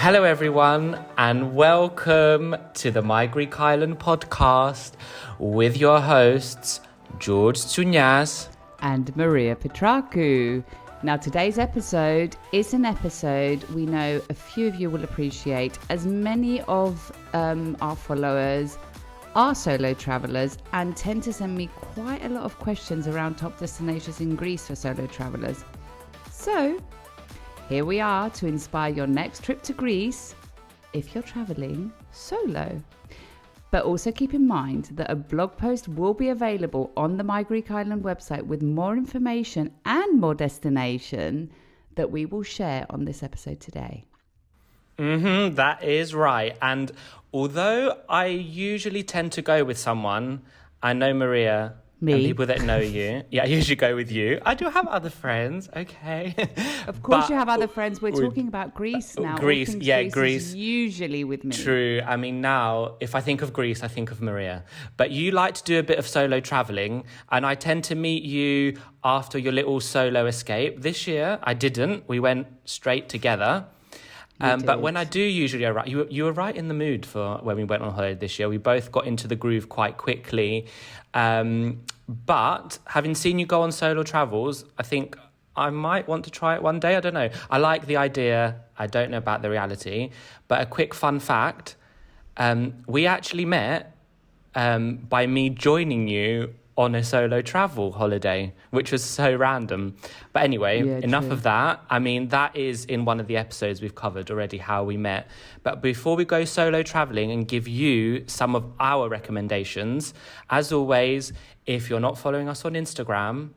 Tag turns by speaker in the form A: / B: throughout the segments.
A: Hello everyone and welcome to the My Greek Island podcast with your hosts George Tsounyas
B: and Maria Petrakou. Now today's episode is an episode we know a few of you will appreciate, as many of our followers are solo travellers and tend to send me quite a lot of questions around top destinations in Greece for solo travellers. So here we are to inspire your next trip to Greece if you're travelling solo. But also keep in mind that a blog post will be available on the My Greek Island website with more information and more destination that we will share on this episode today.
A: That is right. And although I usually tend to go with someone, I know Maria...
B: Me.
A: And people that know you. Yeah, I usually go with you. I do have other friends, okay.
B: Of course you have other friends. We're talking about Greece now.
A: Greece.
B: Is usually with me.
A: True. I mean, now, if I think of Greece, I think of Maria. But you like to do a bit of solo travelling, and I tend to meet you after your little solo escape. This year, I didn't. We went straight together. But when I do usually arrive, you were right in the mood for when we went on holiday this year. We both got into the groove quite quickly. But having seen you go on solo travels, I think I might want to try it one day. I don't know. I like the idea. I don't know about the reality. But a quick fun fact, we actually met by me joining you on a solo travel holiday, which was so random. But anyway, enough of that. I mean, that is in one of the episodes we've covered already, how we met. But before we go solo traveling and give you some of our recommendations, as always, if you're not following us on Instagram,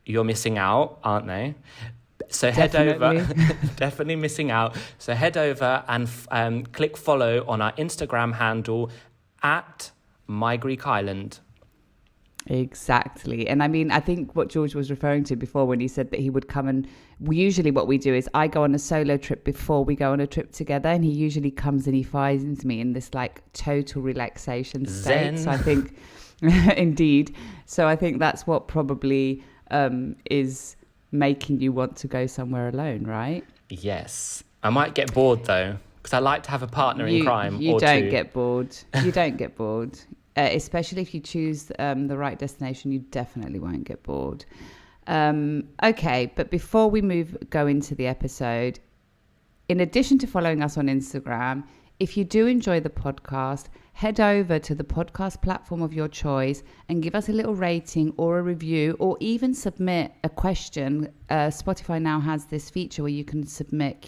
A: you're missing out, aren't they? So head over, definitely missing out. So head over and click follow on our Instagram handle at My Greek Island.
B: Exactly. And I mean, I think what George was referring to before when he said that he would come, and usually what we do is I go on a solo trip before we go on a trip together, and he usually comes and he finds me in this like total relaxation state. So I think indeed. So I think that's what probably is making you want to go somewhere alone, right?
A: Yes. I might get bored though, because I like to have a partner in crime.
B: You don't get bored. You don't get bored. Especially if you choose the right destination, you definitely won't get bored. Okay, but before we go into the episode, in addition to following us on Instagram, if you do enjoy the podcast, head over to the podcast platform of your choice and give us a little rating or a review, or even submit a question. Spotify now has this feature where you can submit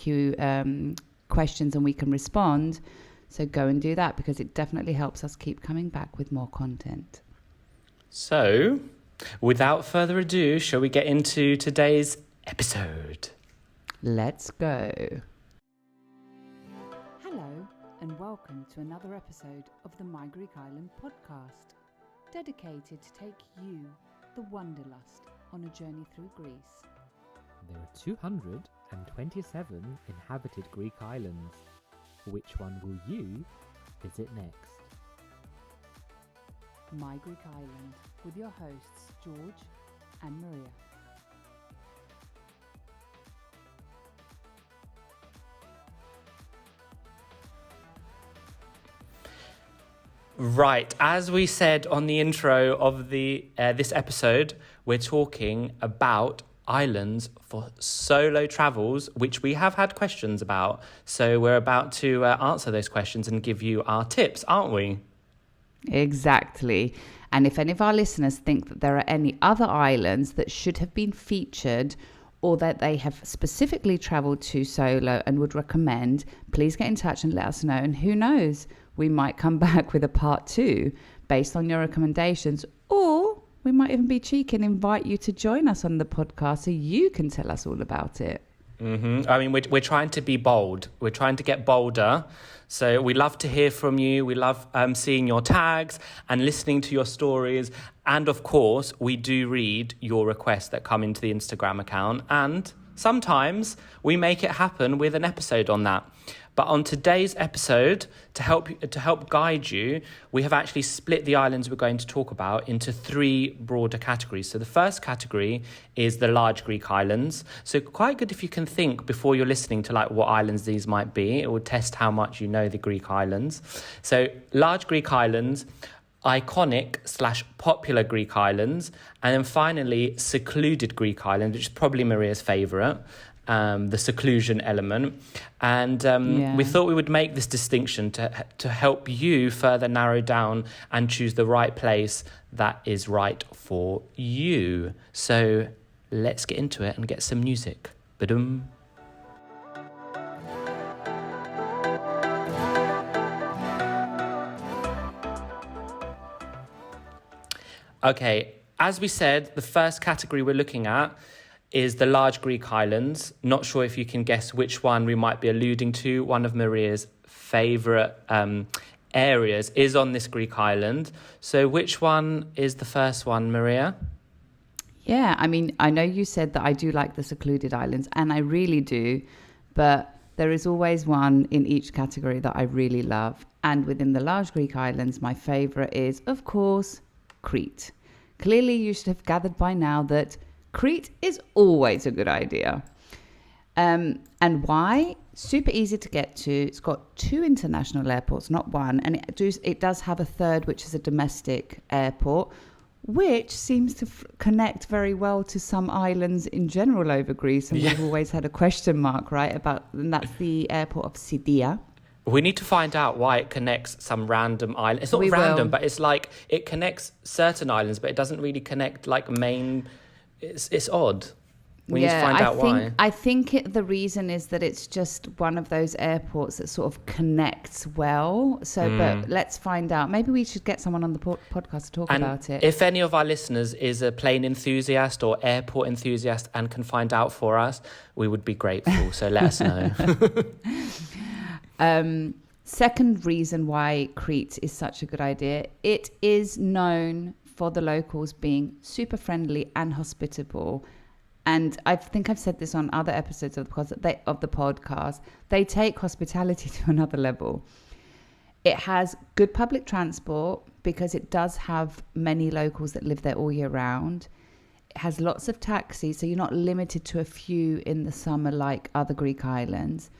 B: questions and we can respond. So go and do that, because it definitely helps us keep coming back with more content.
A: So, without further ado, shall we get into today's episode?
B: Let's go. Hello, and welcome to another episode of the My Greek Island podcast, dedicated to take you, the wanderlust, on a journey through Greece.
C: There are 227 inhabited Greek islands. Which one will you visit next?
B: My Greek Island, with your hosts George and Maria.
A: Right, as we said on the intro of this episode, we're talking about islands for solo travels, which we have had questions about. So we're about to answer those questions and give you our tips, aren't we?
B: Exactly. And if any of our listeners think that there are any other islands that should have been featured, or that they have specifically traveled to solo and would recommend, please get in touch and let us know. And who knows, we might come back with a part 2 based on your recommendations, or we might even be cheeky and invite you to join us on the podcast so you can tell us all about it.
A: I mean, we're trying to be bold. We're trying to get bolder. So we love to hear from you. We love seeing your tags and listening to your stories. And of course, we do read your requests that come into the Instagram account. And sometimes we make it happen with an episode on that. But on today's episode, to help guide you, we have actually split the islands we're going to talk about into 3 broader categories. So the first category is the large Greek islands. So quite good if you can think before you're listening to like what islands these might be. It will test how much you know the Greek islands. So large Greek islands, iconic/popular Greek islands, and then finally secluded Greek island, which is probably Maria's favourite. The seclusion element, and we thought we would make this distinction to help you further narrow down and choose the right place that is right for you. So let's get into it and get some music. Ba-dum. Okay, as we said, the first category we're looking at is the large Greek islands. Not sure if you can guess which one we might be alluding to. One of Maria's favourite areas is on this Greek island. So which one is the first one, Maria?
B: Yeah, I mean, I know you said that I do like the secluded islands, and I really do, but there is always one in each category that I really love. And within the large Greek islands, my favourite is, of course, Crete. Clearly, you should have gathered by now that Crete is always a good idea. And why? Super easy to get to. It's got 2 international airports, not one. And it does have a third, which is a domestic airport, which seems to connect very well to some islands in general over Greece. And we've always had a question mark, right? And that's the airport of Sidia.
A: We need to find out why it connects some random island. It's not random, but it's like it connects certain islands, but it doesn't really connect like main... It's odd. We need to find out why.
B: I think the reason is that it's just one of those airports that sort of connects well. So, but let's find out. Maybe we should get someone on the podcast to talk about it.
A: If any of our listeners is a plane enthusiast or airport enthusiast and can find out for us, we would be grateful. So let us know.
B: Second reason why Crete is such a good idea. It is known for the locals being super friendly and hospitable. And I think I've said this on other episodes of the podcast. They take hospitality to another level. It has good public transport because it does have many locals that live there all year round. It has lots of taxis, so you're not limited to a few in the summer like other Greek islands.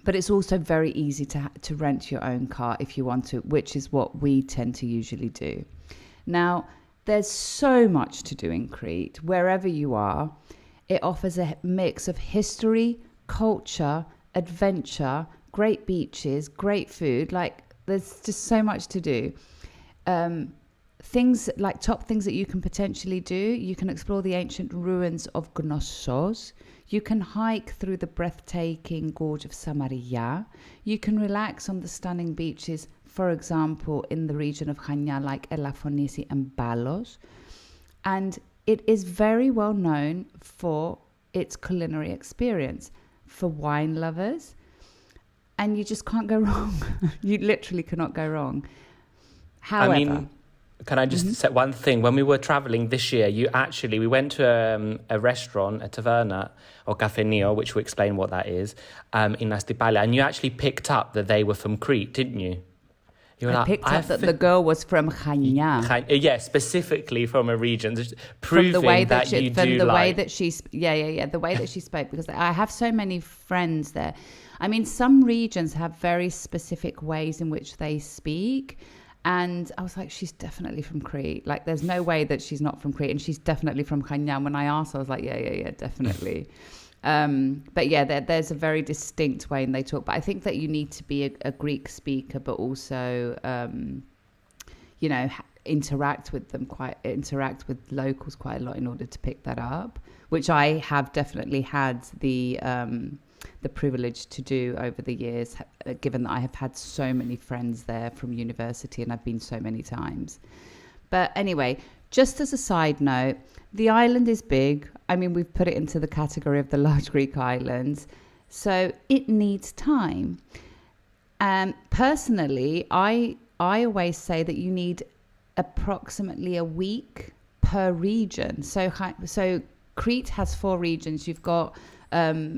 B: But it's also very easy to rent your own car if you want to, which is what we tend to usually do. Now, there's so much to do in Crete, wherever you are. It offers a mix of history, culture, adventure, great beaches, great food. Like, there's just so much to do. Top things that you can potentially do. You can explore the ancient ruins of Knossos. You can hike through the breathtaking gorge of Samaria. You can relax on the stunning beaches, for example, in the region of Chania, like Elafonisi and Balos. And it is very well known for its culinary experience, for wine lovers. And you just can't go wrong. You literally cannot go wrong. However...
A: Can I just say one thing? When we were traveling this year, we went to a restaurant, a taverna, or cafenio, which will explain what that is, in Astipala, and you actually picked up that they were from Crete, didn't you?
B: I picked up that the girl was from Chania.
A: Yeah, specifically from a region, proving the way that you do
B: the
A: like...
B: way that she, the way that she spoke, because I have so many friends there. I mean, some regions have very specific ways in which they speak. And I was like, she's definitely from Crete. Like, there's no way that she's not from Crete. And she's definitely from Chania. When I asked, I was like, yeah, definitely. But yeah, there's a very distinct way and they talk. But I think that you need to be a Greek speaker, but also, interact with locals quite a lot in order to pick that up, which I have definitely had the privilege to do over the years, given that I have had so many friends there from university and I've been so many times. But anyway, just as a side note, the island is big. I mean, we've put it into the category of the large Greek islands. So it needs time. Personally, I always say that you need approximately a week per region. So Crete has 4 regions. You've got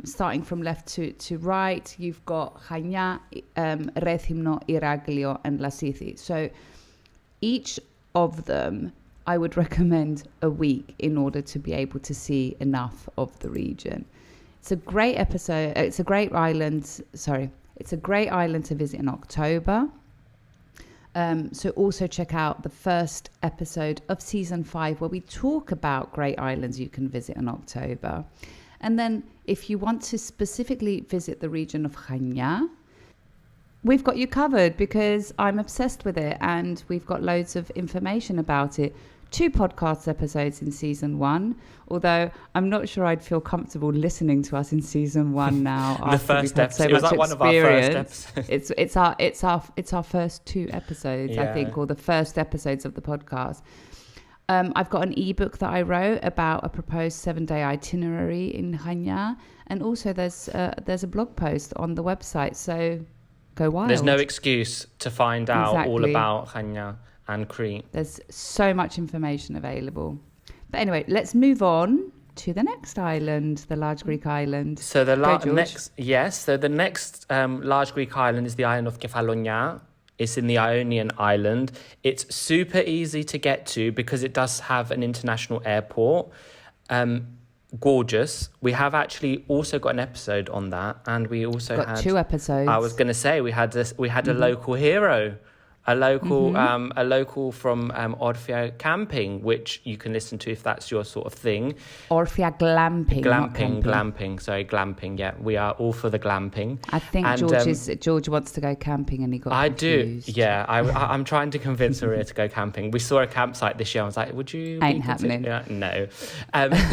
B: starting from left to right, you've got Chania, Rethymno, Iraklio, and Lassithi. So each of them, I would recommend a week in order to be able to see enough of the region. It's a great episode. It's a great island. It's a great island to visit in October. So also check out the first episode of season 5 where we talk about great islands you can visit in October. And then if you want to specifically visit the region of Chania, we've got you covered because I'm obsessed with it and we've got loads of information about it. 2 podcast episodes in season 1, although I'm not sure I'd feel comfortable listening to us in season 1 now.
A: The first episode. It was like one of our first episodes.
B: It's our first 2 episodes, I think, or the first episodes of the podcast. I've got an ebook that I wrote about a proposed 7-day itinerary in Chania, and also there's a blog post on the website. So go wild.
A: There's no excuse to find out all about Chania and Crete.
B: There's so much information available. But anyway, let's move on to the next island, the large Greek island.
A: So the next large Greek island is the island of Kefalonia. It's in the Ionian island. It's super easy to get to because it does have an international airport. Gorgeous. We have actually also got an episode on that, and we also
B: had 2 episodes. I
A: was going to say we had a local hero. A local from Orphia Camping, which you can listen to if that's your sort of thing.
B: Orphia Glamping.
A: Glamping. Yeah, we are all for the glamping.
B: I think George wants to go camping, and he got confused.
A: Do. Yeah, I'm trying to convince Maria to go camping. We saw a campsite this year. I was like, "Would you?"
B: Ain't happening.
A: No.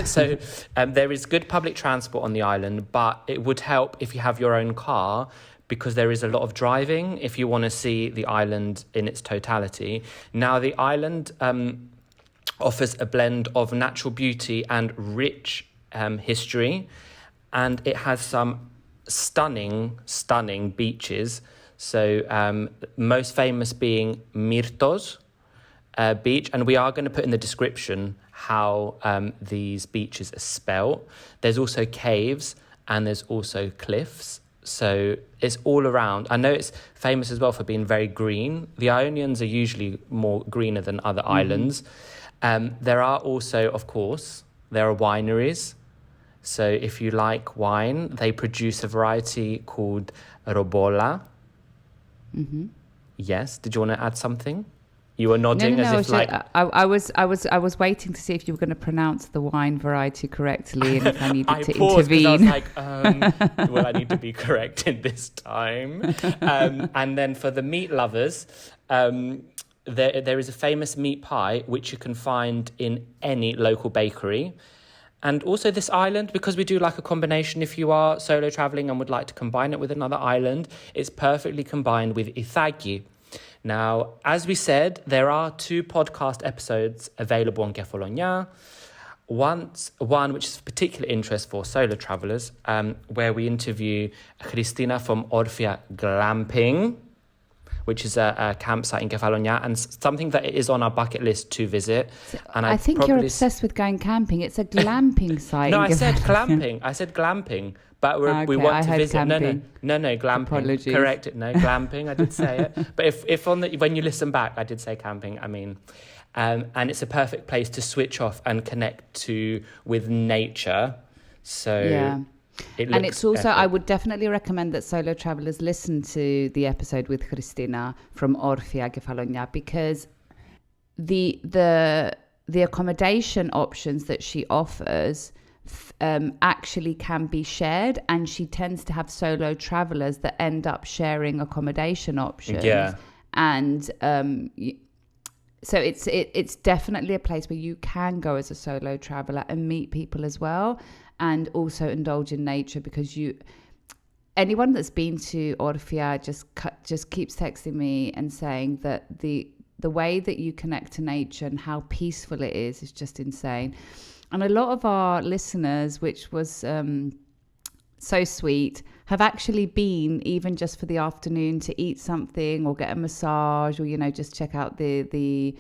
A: So there is good public transport on the island, but it would help if you have your own car, because there is a lot of driving if you want to see the island in its totality. Now, the island offers a blend of natural beauty and rich history, and it has some stunning beaches. So most famous being Myrtos beach, and we are going to put in the description how these beaches are spelt. There's also caves and there's also cliffs. So it's all around. I know it's famous as well for being very green. The Ionians are usually more greener than other islands. There are also, of course, there are wineries. So if you like wine, they produce a variety called Robola. Mm-hmm. Yes. Did you want to add something? You were nodding
B: no,
A: as if like...
B: I was waiting to see if you were going to pronounce the wine variety correctly and if I needed to
A: paused
B: intervene.
A: I was like, well, I need to be corrected this time. And then for the meat lovers, there is a famous meat pie which you can find in any local bakery. And also this island, because we do like a combination, if you are solo traveling and would like to combine it with another island, it's perfectly combined with Ithaki. Now, as we said, there are 2 podcast episodes available on Kefalonia. One which is of particular interest for solo travellers, where we interview Christina from Orphia Glamping, which is a campsite in Kefalonia, and something that is on our bucket list to visit. And
B: I think you're obsessed with going camping. It's a glamping site.
A: No, I said glamping. I said glamping. But we want to visit.
B: Camping.
A: No, glamping.
B: Apologies.
A: Correct it. No, glamping. I did say it. But if when you listen back, I did say camping. I mean, and it's a perfect place to switch off and connect with nature. So
B: yeah. And it's also, I would definitely recommend that solo travelers listen to the episode with Christina from Orphia Kefalonia, because the accommodation options that she offers actually can be shared, and she tends to have solo travelers that end up sharing accommodation options.
A: Yeah.
B: And so it's definitely a place where you can go as a solo traveler and meet people as well, and also indulge in nature, because anyone that's been to Orphia just keeps texting me and saying that the way that you connect to nature and how peaceful it is just insane. And a lot of our listeners, which was so sweet, have actually been even just for the afternoon to eat something or get a massage, or just check out the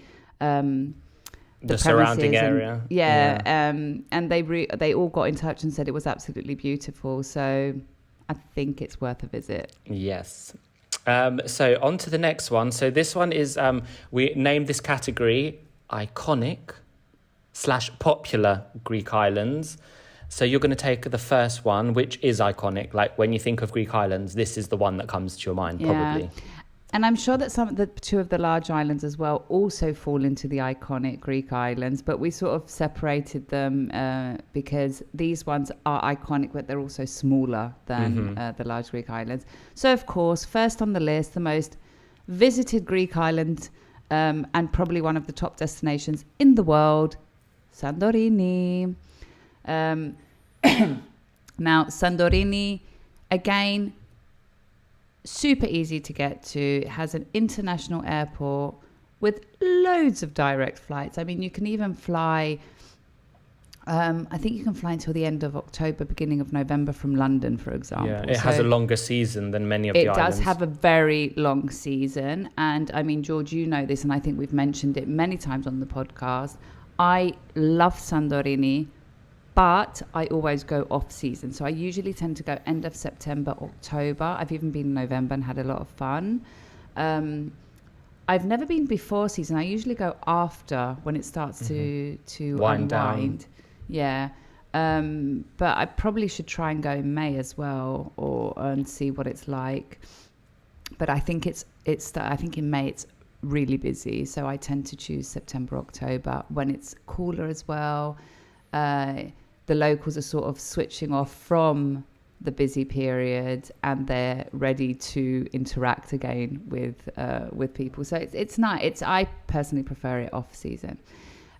A: the surrounding
B: premises
A: area.
B: And they all got in touch and said it was absolutely beautiful. So I think it's worth a visit.
A: Yes. So on to the next one. So this one is, we named this category iconic/popular Greek islands. So you're going to take the first one, which is iconic. Like when you think of Greek islands, this is the one that comes to your mind, probably.
B: And I'm sure that two of the large islands as well also fall into the iconic Greek islands, but we sort of separated them because these ones are iconic, but they're also smaller than the large Greek islands. So, of course, first on the list, the most visited Greek island and probably one of the top destinations in the world, Santorini. Now, Santorini, again, super easy to get to. It has an international airport with loads of direct flights. I mean, you can even fly, I think you can fly until the end of October, beginning of November from London, for example.
A: Yeah, it has a longer season than many of the islands.
B: It does have a very long season. And I mean, George, you know this, and I think we've mentioned it many times on the podcast. I love Santorini, but I always go off season. So I usually tend to go end of September, October. I've even been in November and had a lot of fun. I've never been before season. I usually go after when it starts to
A: wind
B: unwind.
A: down.
B: Yeah. But I probably should try and go in May as well and see what it's like. But I think I think in May it's really busy. So I tend to choose September, October when it's cooler as well. The locals are sort of switching off from the busy period and they're ready to interact again with people. So it's nice. I personally prefer it off season.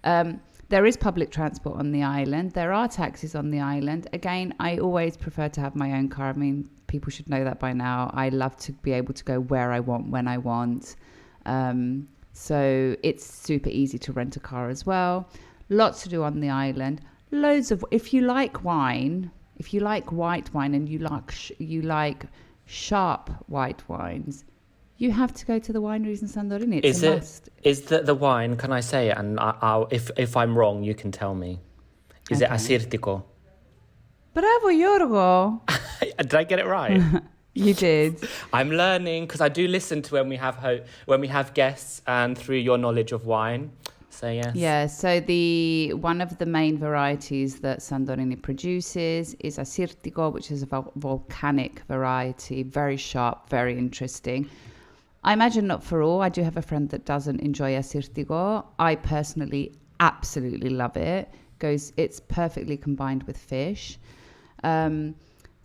B: There is public transport on the island. There are taxis on the island. Again, I always prefer to have my own car. I mean, people should know that by now. I love to be able to go where I want, when I want. So it's super easy to rent a car as well. Lots to do on the island. Loads of, if you like wine, if you like white wine and you like sharp white wines, you have to go to the wineries in Santorini. It's a must.
A: Is the wine, can I say it? And if I'm wrong, you can tell me. Is it Assyrtiko?
B: Bravo, Yorgo.
A: Did I get it right?
B: You did.
A: I'm learning because I do listen to when we have guests and through your knowledge of wine. So yes.
B: Yeah, so one of the main varieties that Santorini produces is Assyrtiko, which is a volcanic variety, very sharp, very interesting. I imagine not for all. I do have a friend that doesn't enjoy Assyrtiko. I personally absolutely love it. It's perfectly combined with fish. And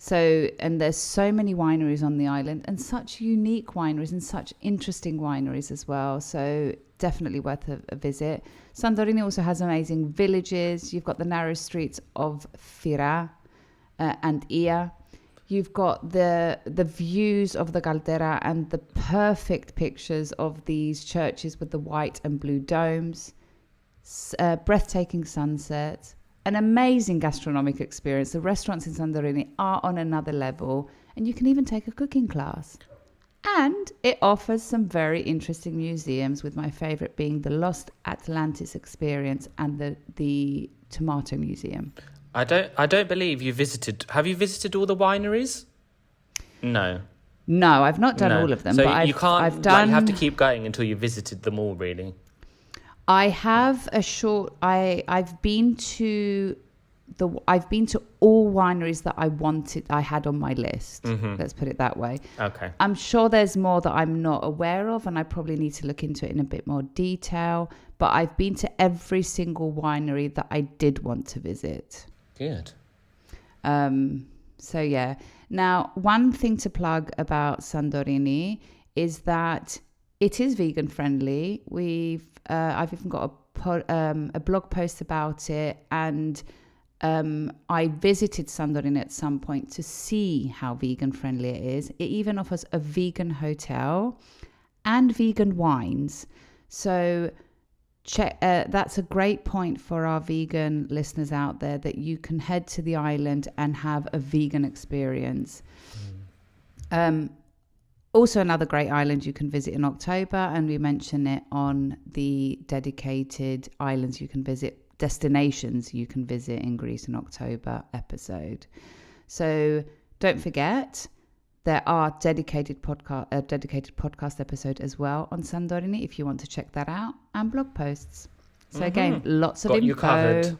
B: there's so many wineries on the island and such unique wineries and such interesting wineries as well. So definitely worth a visit. Santorini also has amazing villages. You've got the narrow streets of Fira and Ia. You've got the views of the Caldera and the perfect pictures of these churches with the white and blue domes, breathtaking sunsets, an amazing gastronomic experience. The restaurants in Santorini are on another level, and you can even take a cooking class. And it offers some very interesting museums, with my favorite being the Lost Atlantis Experience and the Tomato Museum.
A: I don't believe you visited. Have you visited all the wineries? No.
B: No, I've not done all of them.
A: So
B: but
A: you can't.
B: I've done.
A: You have to keep going until you visited them all, really.
B: I have I've been to all wineries that I had on my list. Let's put it that way.
A: Okay.
B: I'm sure there's more that I'm not aware of, and I probably need to look into it in a bit more detail. But I've been to every single winery that I did want to visit.
A: Good.
B: So yeah. Now, one thing to plug about Santorini is that it is vegan friendly. I've even got a blog post about it, and I visited Santorini at some point to see how vegan friendly it is. It even offers a vegan hotel and vegan wines. So that's a great point for our vegan listeners out there, that you can head to the island and have a vegan experience. Also, another great island you can visit in October, and we mention it on the dedicated islands you can visit, destinations you can visit in Greece in October episode. So don't forget, there are dedicated podcast episode as well on Santorini if you want to check that out, and blog posts. So again, lots of
A: Got
B: info.
A: you covered.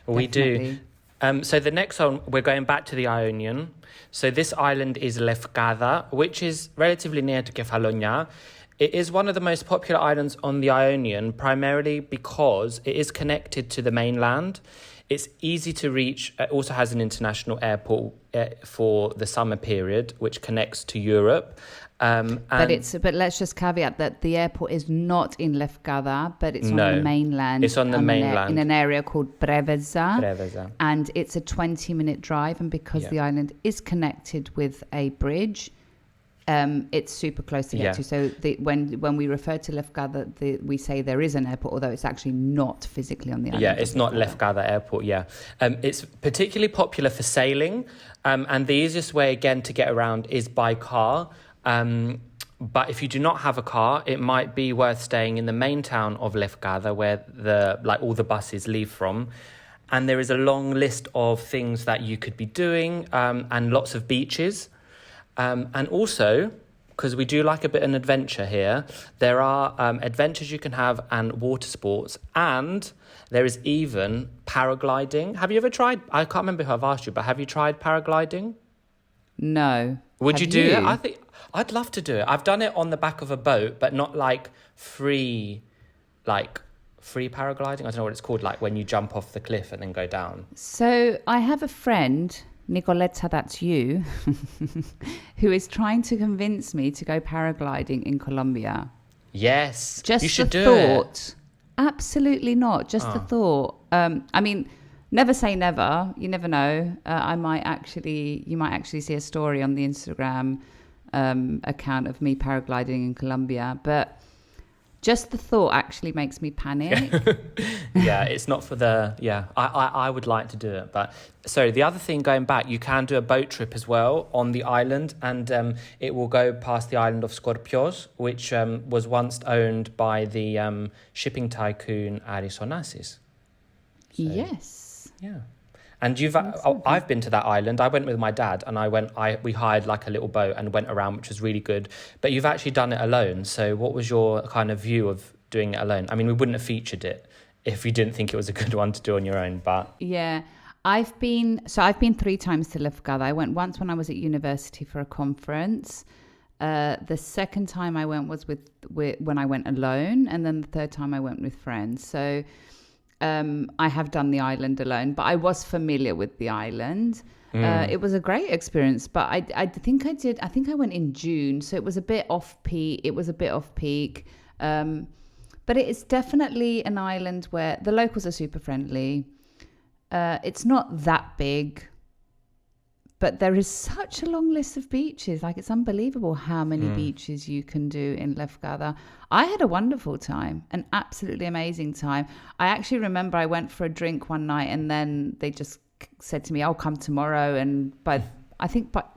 A: We
B: Definitely.
A: do. So the next one, we're going back to the Ionian. So this island is Lefkada, which is relatively near to Kefalonia. It is one of the most popular islands on the Ionian, primarily because it is connected to the mainland. It's easy to reach. It also has an international airport for the summer period, which connects to Europe.
B: But let's just caveat that the airport is not in Lefkada, but it's on the mainland.
A: It's on the mainland
B: in an area called
A: Preveza.
B: And it's a 20-minute drive. And because the island is connected with a bridge, it's super close to get to. So when we refer to Lefkada, we say there is an airport, although it's actually not physically on the island.
A: Yeah, it's not Lefkada Airport, it's particularly popular for sailing. And the easiest way, again, to get around is by car. But if you do not have a car, it might be worth staying in the main town of Lefkada, where all the buses leave from. And there is a long list of things that you could be doing, and lots of beaches. And also, because we do like a bit of an adventure here, there are adventures you can have and water sports. And there is even paragliding. Have you ever tried? I can't remember who I've asked you, but have you tried paragliding?
B: No.
A: Would you do it? I think I'd love to do it. I've done it on the back of a boat, but not free paragliding. I don't know what it's called, like when you jump off the cliff and then go down.
B: So I have a friend, Nicoletta, that's you, who is trying to convince me to go paragliding in Colombia.
A: Yes,
B: just
A: you should
B: the
A: do
B: thought.
A: it.
B: Absolutely not. Just the thought. I mean, never say never. You never know. You might actually see a story on the Instagram account of me paragliding in Colombia, but just the thought actually makes me panic.
A: It's not for I would like to do it, but sorry, the other thing, going back, you can do a boat trip as well on the island, and it will go past the island of Skorpios, which was once owned by the shipping tycoon Aris Onassis.
B: Yes.
A: Yeah. And I've been to that island. I went with my dad, and we hired like a little boat and went around, which was really good. But you've actually done it alone. So what was your kind of view of doing it alone? I mean, we wouldn't have featured it if you didn't think it was a good one to do on your own, but...
B: Yeah. I've been 3 times to Lefkada. I went once when I was at university for a conference. The second time I went was when I went alone, and then the third time I went with friends. So I have done the island alone, but I was familiar with the island. It was a great experience, but I think I went in June, so it was a bit off peak. But it is definitely an island where the locals are super friendly. It's not that big, but there is such a long list of beaches. Like, it's unbelievable how many beaches you can do in Lefkada. I had a wonderful time, an absolutely amazing time. I actually remember I went for a drink one night, and then they just said to me, "I'll come tomorrow." And by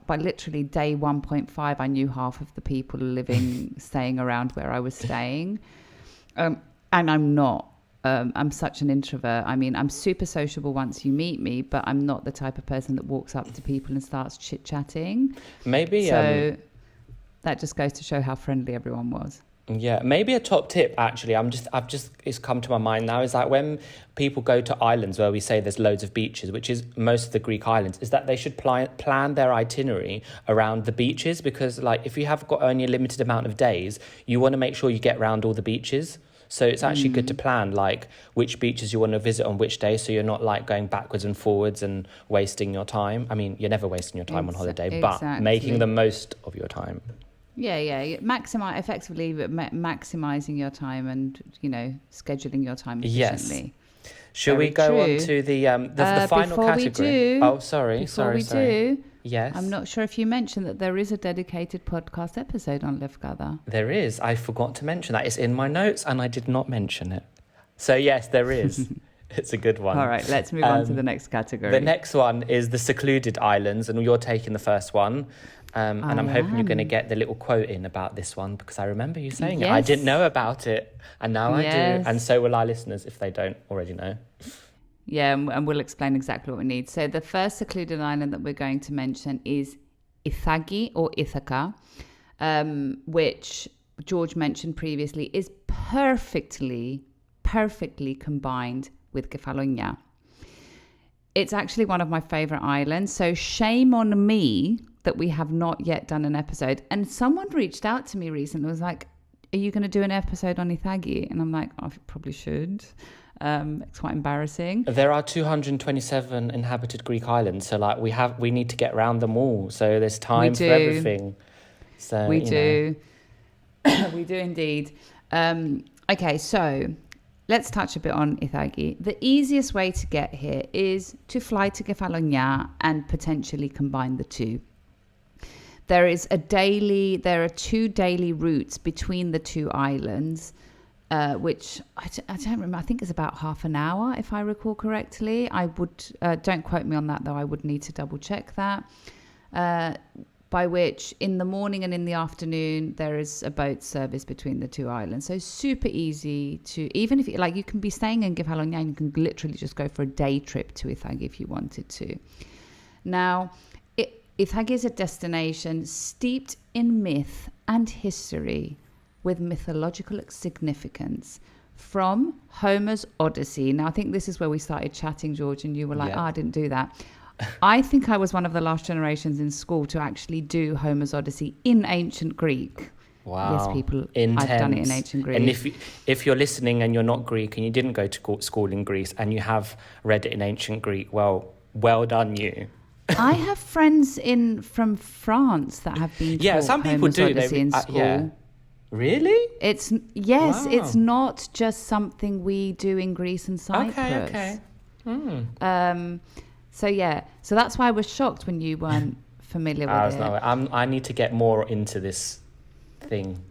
B: literally day 1.5, I knew half of the people staying around where I was staying. And I'm not. I'm such an introvert. I mean, I'm super sociable once you meet me, but I'm not the type of person that walks up to people and starts chit-chatting.
A: Maybe...
B: So that just goes to show how friendly everyone was.
A: Yeah, maybe a top tip, actually, it's come to my mind now, is that when people go to islands where we say there's loads of beaches, which is most of the Greek islands, is that they should plan their itinerary around the beaches, because like if you have got only a limited amount of days, you want to make sure you get around all the beaches. So it's actually good to plan like which beaches you want to visit on which day, so you're not like going backwards and forwards and wasting your time. I mean, you're never wasting your time on holiday, but making the most of your time. Yeah.
B: Effectively maximizing your time and, scheduling your time efficiently.
A: Yes. Shall we go on to the final category? Before we do, yes.
B: I'm not sure if you mentioned that there is a dedicated podcast episode on Lefkada.
A: There is. I forgot to mention that. It's in my notes and I did not mention it. So yes, there is. It's a good one.
B: All right, let's move on to the next category.
A: The next one is the secluded islands, and you're taking the first one. And I'm hoping you're going to get the little quote in about this one, because I remember you saying it. I didn't know about it, and now I do. And so will our listeners if they don't already know.
B: Yeah, and we'll explain exactly what we need. So the first secluded island that we're going to mention is Ithaki or Ithaka, which George mentioned previously, is perfectly combined with Kefalonia. It's actually one of my favorite islands, so shame on me that we have not yet done an episode. And someone reached out to me recently, was like, are you going to do an episode on Ithaki? And I'm like, I probably should. It's quite embarrassing.
A: There are 227 inhabited Greek islands, so like we need to get around them all. So there's time for everything. So
B: we do. We do indeed. Okay, so let's touch a bit on Ithaki. The easiest way to get here is to fly to Kefalonia and potentially combine the two. There are 2 daily routes between the 2 islands, which I don't remember. I think it's about half an hour, if I recall correctly. I would don't quote me on that though. I would need to double check that. By which, in the morning and in the afternoon, there is a boat service between the 2 islands. So super easy to, even if you can be staying in Kefalonia and you can literally just go for a day trip to Ithaki if you wanted to. Now, Ithaki is a destination steeped in myth and history with mythological significance from Homer's Odyssey. Now, I think this is where we started chatting, George, and you were like, I didn't do that. I think I was one of the last generations in school to actually do Homer's Odyssey in ancient Greek.
A: Wow.
B: Yes, people,
A: intense.
B: I've done it in ancient Greek.
A: And if you're listening and you're not Greek and you didn't go to school in Greece and you have read it in ancient Greek, well done you.
B: I have friends from France that have been taught
A: some people
B: Homer's
A: do.
B: Odyssey in school.
A: Yeah. Really?
B: It's not just something we do in Greece and Cyprus.
A: Okay.
B: So that's why I was shocked when you weren't familiar with it.
A: I need to get more into this thing.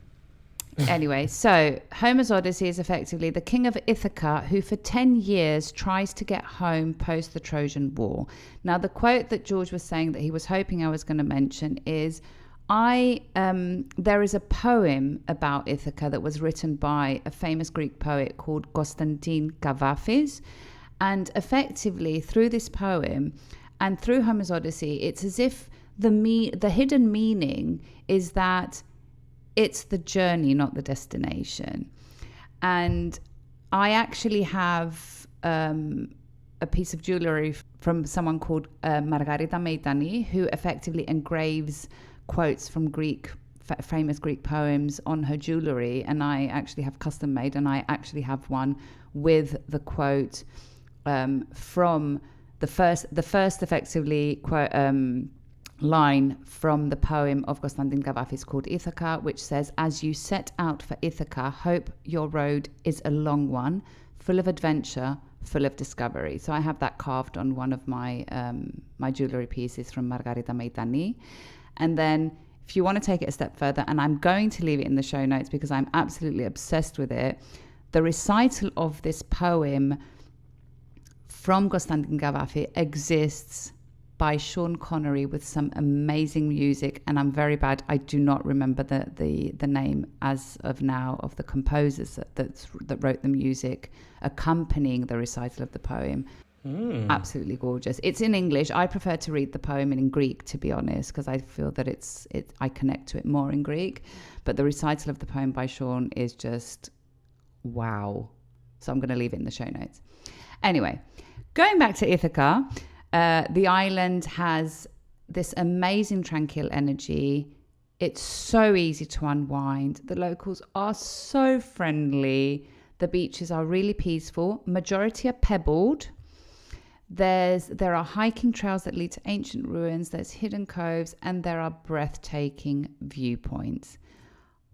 B: Anyway, so Homer's Odyssey is effectively the king of Ithaka who for 10 years tries to get home post the Trojan War. Now, the quote that George was saying that he was hoping I was going to mention is, there is a poem about Ithaka that was written by a famous Greek poet called C.P.Cavafy. And effectively, through this poem and through Homer's Odyssey, it's as if the hidden meaning is that it's the journey, not the destination. And I actually have a piece of jewelry from someone called Margarita Meitani, who effectively engraves quotes from famous Greek poems on her jewelry. And I actually have custom made, and I actually have one with the quote from the first effectively quote, line from the poem of C.P.Cavafy called Ithaka, which says, "As you set out for Ithaka, hope your road is a long one, full of adventure, full of discovery." So I have that carved on one of my my jewelry pieces from Margarita Meitani. And then if you want to take it a step further, and I'm going to leave it in the show notes because I'm absolutely obsessed with it, the recital of this poem from C.P.Cavafy exists by Sean Connery with some amazing music, and I'm very bad. I do not remember the name as of now of the composers that wrote the music accompanying the recital of the poem. Absolutely gorgeous. It's in English. I prefer to read the poem in Greek, to be honest, because I feel that I connect to it more in Greek. But the recital of the poem by Sean is just wow. So I'm going to leave it in the show notes. Anyway, going back to Ithaka. The island has this amazing tranquil energy. It's so easy to unwind. The locals are so friendly. The beaches are really peaceful. Majority are pebbled. There are hiking trails that lead to ancient ruins. There's hidden coves, and there are breathtaking viewpoints.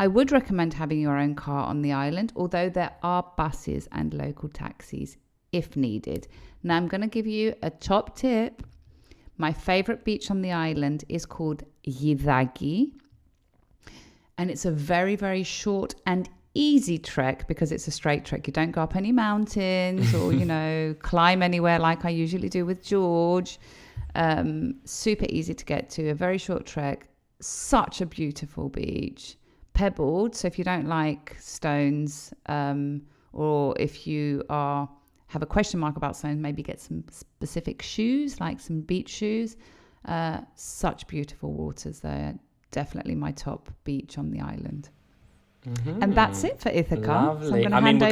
B: I would recommend having your own car on the island, although there are buses and local taxis if needed. Now, I'm going to give you a top tip. My favorite beach on the island is called Gidaki. And it's a very, very short and easy trek because it's a straight trek. You don't go up any mountains or, climb anywhere like I usually do with George. Super easy to get to, a very short trek. Such a beautiful beach. Pebbled, so if you don't like stones, or if you have a question mark about stones, maybe get some specific shoes, like some beach shoes. Such beautiful waters there. Definitely my top beach on the island. Mm-hmm. And that's it for Ithaka.
A: Lovely.
B: So we're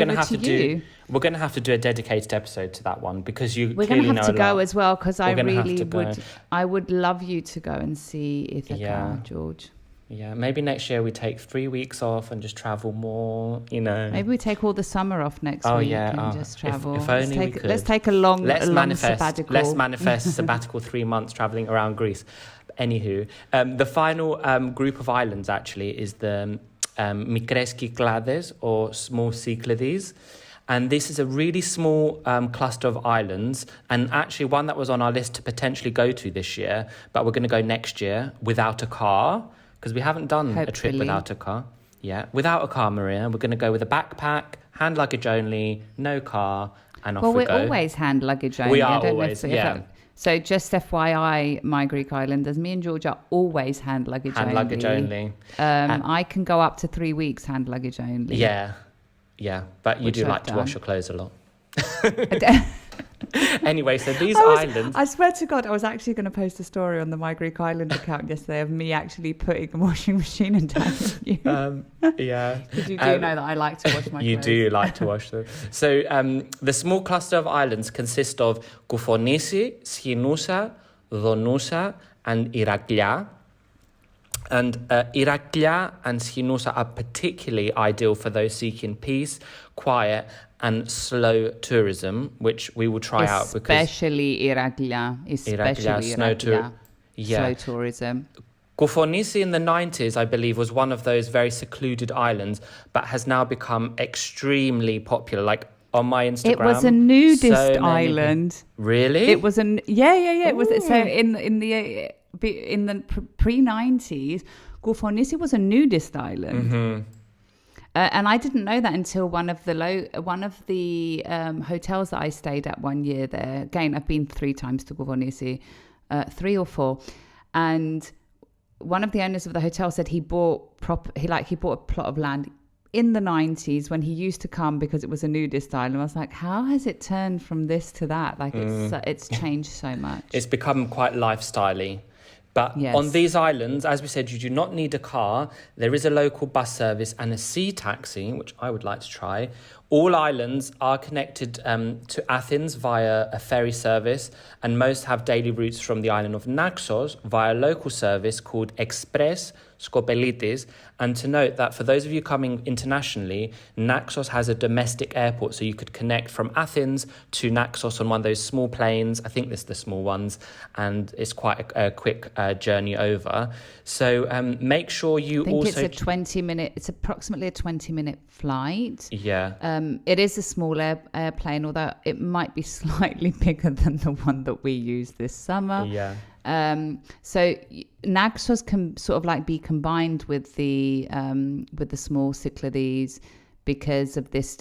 B: going
A: to have to do a dedicated episode to that one because
B: we're going to have to go as well because I would love you to go and see Ithaka, George.
A: Yeah, maybe next year we take 3 weeks off and just travel more,
B: Maybe we take all the summer off next week and just travel.
A: If only we could.
B: Let's take a long sabbatical.
A: Let's manifest sabbatical 3 months traveling around Greece. Anywho, the final group of islands actually is the Mikres Cyclades or small Cyclades. And this is a really small cluster of islands, and actually one that was on our list to potentially go to this year, but we're going to go next year without a car. Because we haven't done a trip without a car. Yeah, without a car, Maria. We're going to go with a backpack, hand luggage only, no car, and off we go.
B: Well, we're always hand luggage only.
A: We are always,
B: So just FYI, my Greek islanders, me and George are always hand luggage only.
A: Hand luggage only.
B: I can go up to 3 weeks hand luggage only.
A: Yeah. But you do like to wash your clothes a lot. Anyway, so these islands...
B: I swear to God, I was actually going to post a story on the My Greek Island account yesterday of me actually putting a washing machine and tagging you.
A: Yeah.
B: Because you do know that I like to wash my clothes.
A: You do like to wash them. So the small cluster of islands consist of Koufonisi, Schinusa, Donousa and Iraklia. And Iraklia and Schinusa are particularly ideal for those seeking peace, quiet and slow tourism, which we will try out.
B: Especially Iraklia. Slow tourism.
A: Koufonisi in the 90s, I believe, was one of those very secluded islands, but has now become extremely popular. Like on my Instagram.
B: It was a nudist island.
A: Really?
B: It was It was so in the pre-90s, Koufonisi was a nudist island. Mm-hmm. And I didn't know that until one of the hotels that I stayed at one year there. Again, I've been 3 times to Koufonisi, 3 or 4, and one of the owners of the hotel said he bought a plot of land in the 90s when he used to come because it was a nudist island. I was like, how has it turned from this to that? Like it's changed so much.
A: It's become quite lifestyle-y. But on these islands, as we said, you do not need a car. There is a local bus service and a sea taxi, which I would like to try. All islands are connected to Athens via a ferry service, and most have daily routes from the island of Naxos via a local service called Express Skopelitis. And to note that for those of you coming internationally, Naxos has a domestic airport, so you could connect from Athens to Naxos on one of those small planes. I think this is the small ones, and it's quite a quick journey over. So make sure you
B: it's approximately a 20-minute flight.
A: Yeah.
B: It is a small airplane, although it might be slightly bigger than the one that we used this summer.
A: Yeah.
B: So Naxos can sort of like be combined with the small Cyclades because of this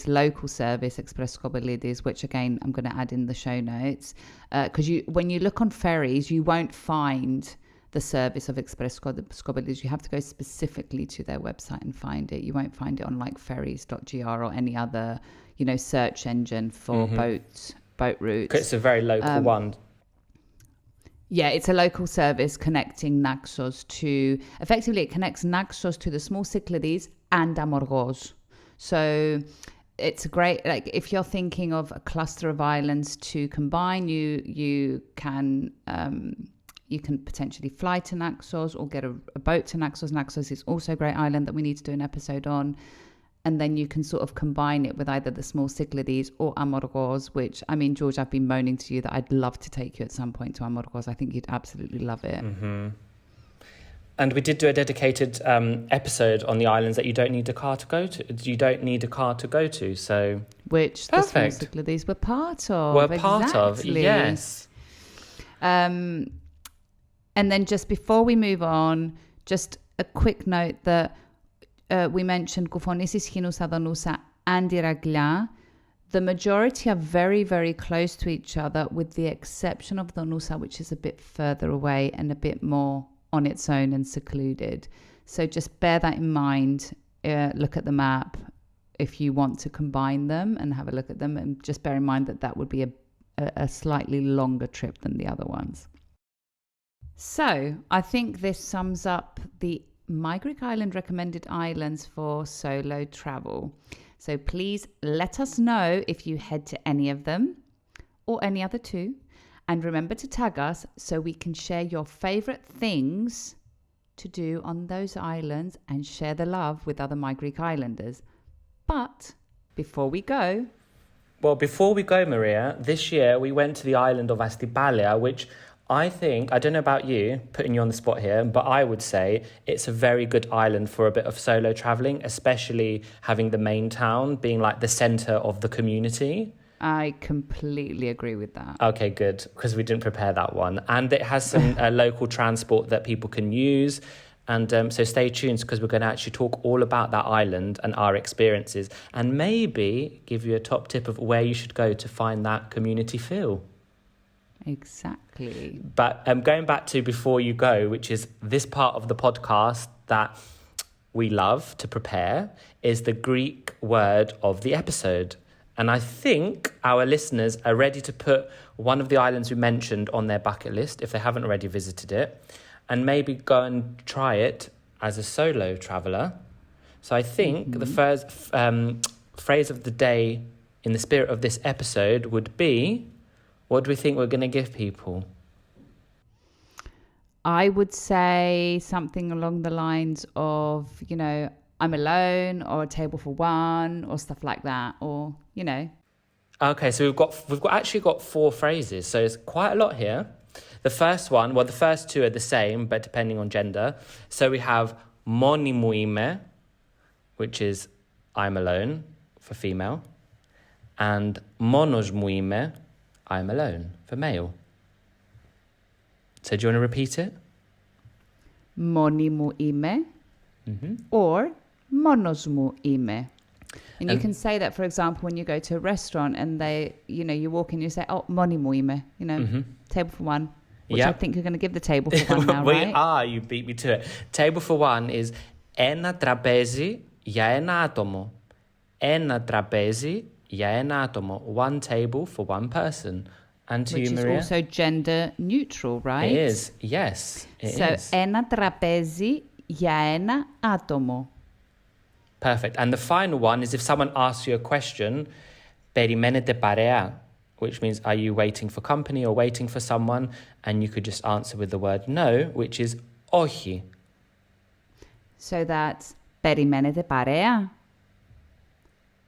B: local service, Express Skopelitis, which again I'm going to add in the show notes. Because when you look on ferries, you won't find the service of Express Skopelitis. You have to go specifically to their website and find it. You won't find it on like ferries.gr or any other, search engine for boat routes.
A: It's a very local one.
B: Yeah, it's a local service connecting Naxos it connects Naxos to the small Cyclades and Amorgos. So it's great, like if you're thinking of a cluster of islands to combine, you can potentially fly to Naxos or get a boat to Naxos. Naxos is also a great island that we need to do an episode on. And then you can sort of combine it with either the small Cyclades or Amorgos, which, I mean, George, I've been moaning to you that I'd love to take you at some point to Amorgos. I think you'd absolutely love it.
A: Mm-hmm. And we did do a dedicated episode on the islands that you don't need a car to go to. You don't need a car to go to, so...
B: Which the small Cyclades were part of.
A: Yes.
B: And then just before we move on, just a quick note that we mentioned Koufonissis, Chinusa, Donusa, and Iraglia. The majority are very, very close to each other, with the exception of Donusa, which is a bit further away and a bit more on its own and secluded. So just bear that in mind. Look at the map if you want to combine them and have a look at them. And just bear in mind that that would be a slightly longer trip than the other ones. So I think this sums up the My Greek Island recommended islands for solo travel. So please let us know if you head to any of them or any other two. And remember to tag us so we can share your favorite things to do on those islands and share the love with other My Greek Islanders. But before we go...
A: Well, before we go, Maria, this year we went to the island of Astypalia, which I think, I don't know about you, putting you on the spot here, but I would say it's a very good island for a bit of solo traveling, especially having the main town being like the center of the community.
B: I completely agree with that.
A: Okay, good, because we didn't prepare that one. And it has some local transport that people can use. And so stay tuned, because we're going to actually talk all about that island and our experiences, and maybe give you a top tip of where you should go to find that community feel.
B: Exactly.
A: But going back to before you go, which is this part of the podcast that we love to prepare, is the Greek word of the episode. And I think our listeners are ready to put one of the islands we mentioned on their bucket list if they haven't already visited it, and maybe go and try it as a solo traveller. So I think the first phrase of the day in the spirit of this episode would be, what do we think we're going to give people?
B: I would say something along the lines of, I'm alone, or a table for one, or stuff like that, or,
A: Okay, so we've actually got 4 phrases, so it's quite a lot here. The first one, well, the first 2 are the same, but depending on gender. So we have moni mou ime, which is I'm alone for female, and monos mou ime, I'm alone for male. So do you want to repeat it?
B: Moni mou ime, or monos mou ime. And you can say that, for example, when you go to a restaurant and you walk in, you say, oh, moni mou ime, table for one. Which I think you're going to give the table for one now, right?
A: You beat me to it. Table for one is ένα τραπέζι για ένα άτομο. Ένα τραπέζι για ένα άτομο. One table for one person. And to
B: Which
A: you,
B: is
A: Maria?
B: also gender neutral, right?
A: It is, yes.
B: Ένα τραπέζι για ένα άτομο.
A: Perfect. And the final one is if someone asks you a question, περιμένετε παρέα, which means are you waiting for company or waiting for someone? And you could just answer with the word no, which is όχι.
B: So that's περιμένετε παρέα?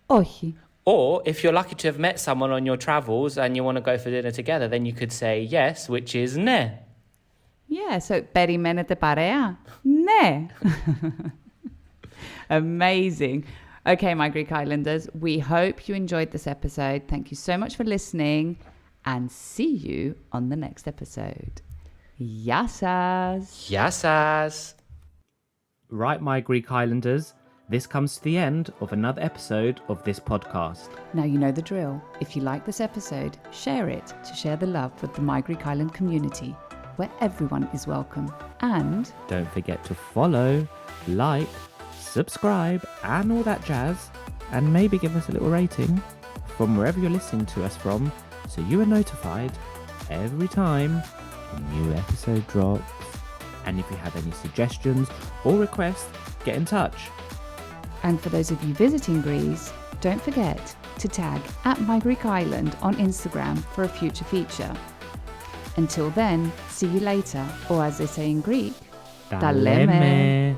B: Όχι.
A: Or if you're lucky to have met someone on your travels and you want to go for dinner together, then you could say yes, which is ναι.
B: Yeah, so περιμένετε παρέα? Ναι. Amazing. Okay, my Greek Islanders, we hope you enjoyed this episode. Thank you so much for listening, and see you on the next episode. Γεια σας.
A: Γεια σας.
C: Right, my Greek Islanders, this comes to the end of another episode of this podcast.
B: Now you know the drill. If you like this episode, share it to share the love with the My Greek Island community, where everyone is welcome. And
C: Don't forget to follow, like, subscribe, and all that jazz, and maybe give us a little rating from wherever you're listening to us from, so you are notified every time a new episode drops. And if you have any suggestions or requests, get in touch.
B: And for those of you visiting Greece, don't forget to tag @My Greek Island on Instagram for a future feature. Until then, see you later, or as they say in Greek,
C: Ta leme.